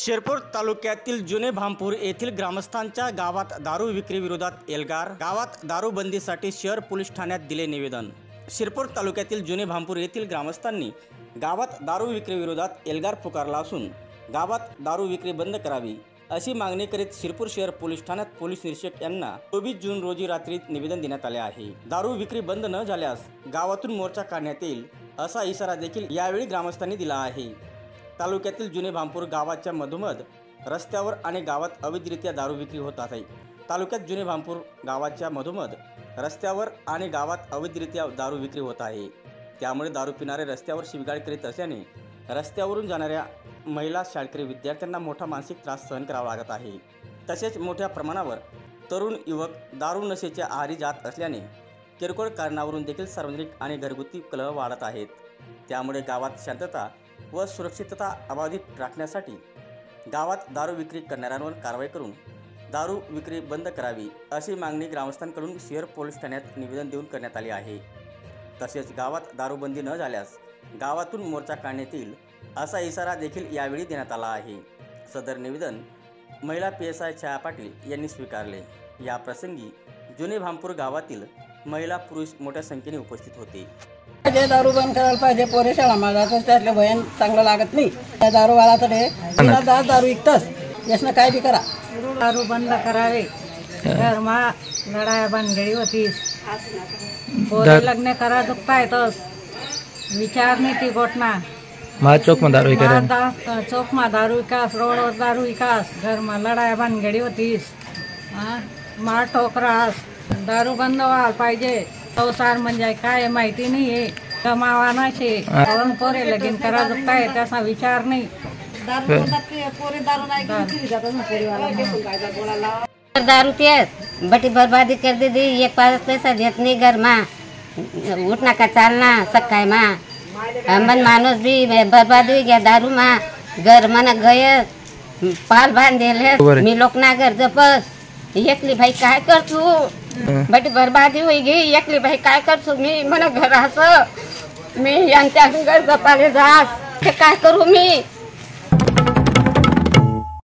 शिरपूर तालुक्यातील जुने भामपूर येथील ग्रामस्थांच्या गावात दारू विक्री विरोधात एल्गार। गावात दारूबंदीसाठी शहर पोलीस ठाण्यात दिले निवेदन। शिरपूर तालुक्यातील जुने भामपूर येथील ग्रामस्थांनी गावात दारू विक्री विरोधात एल्गार पुकारला असून गावात दारू विक्री बंद करावी अशी मागणी करीत शिरपूर शहर पोलीस ठाण्यात पोलीस निरीक्षक यांना 24 जून रोजी रात्री निवेदन देण्यात आले आहे। दारू विक्री बंद न झाल्यास गावातून मोर्चा काढण्यात येईल असा इशारा देखील यावेळी ग्रामस्थांनी दिला आहे। तालुक्यातील जुने भामपूर गावाच्या मधोमध रस्त्यावर आणि गावात अवैधरित्या दारू विक्री होत आहे। तालुक्यात जुने भामपूर गावाच्या मधोमध रस्त्यावर आणि गावात अवैधरित्या दारू विक्री होत आहे। त्यामुळे दारू पिणारे रस्त्यावर शिवीगाळ करीत असल्याने रस्त्यावरून जाणाऱ्या महिला शाळकरी विद्यार्थ्यांना मोठा मानसिक त्रास सहन करावा लागत आहे। तसेच मोठ्या प्रमाणावर तरुण युवक दारू नशेच्या आहारी जात असल्याने किरकोळ कारणावरून देखील सार्वजनिक आणि घरगुती कलह वाढत आहेत। त्यामुळे गावात शांतता व सुरक्षितता अबाधित राखण्यासाठी गावात दारू विक्री करणाऱ्यांवर कारवाई करून दारू विक्री बंद करावी अशी मागणी ग्रामस्थांकडून शहर पोलीस ठाण्यात निवेदन देऊन करण्यात आले आहे। तसेच गावात दारूबंदी न झाल्यास गावातून मोर्चा काढण्यात येईल असा इशारा देखील यावेळी देण्यात आला आहे। सदर निवेदन महिला PSI छाया पाटील यांनी स्वीकारले। या प्रसंगी जुने भामपूर गावातील महिला पुरुष मोठ्या संख्येने उपस्थित होते। दारू बंद करायला पाहिजे। पोरे शाळा माझा त्यातले भयन चांगलं लागत नाही। त्या दारूवाला तर दारू विकतस यासनं काय बी करा, दारू बंद करावे। घरमा लढाया भानगडी होतीस, पोरे लग्न करा दुखता येतस, विचार नाही ती गोटना चौक में दारू चौक में दारू विकास, रोडवर दारू विकास, घरमा लढाया भानगडी होतीस, मार ठोकरास। दारू बंद व्हायला पाहिजे। संसार म्हणजे काय माहिती नाहीये, कमावा नसे कारण पोरे लगीन करा दुखताय त्याचा विचार नाही। दारू पियत बटी बर्बादी कर दे दी, एक पास पैसा देत नहीं घर में, उठना का चालना सकाय माँ मन मानुस भी बर्बाद हो गया दारू माँ। घर मन गय पाल बांधेल मी लोक ना घर जपस एकली भाई काय कर तू बटी बर्बादी होई गई, एकली भाई काय कर तू मी मन घर मी यांच्या घर जपाले जास काय करू मी।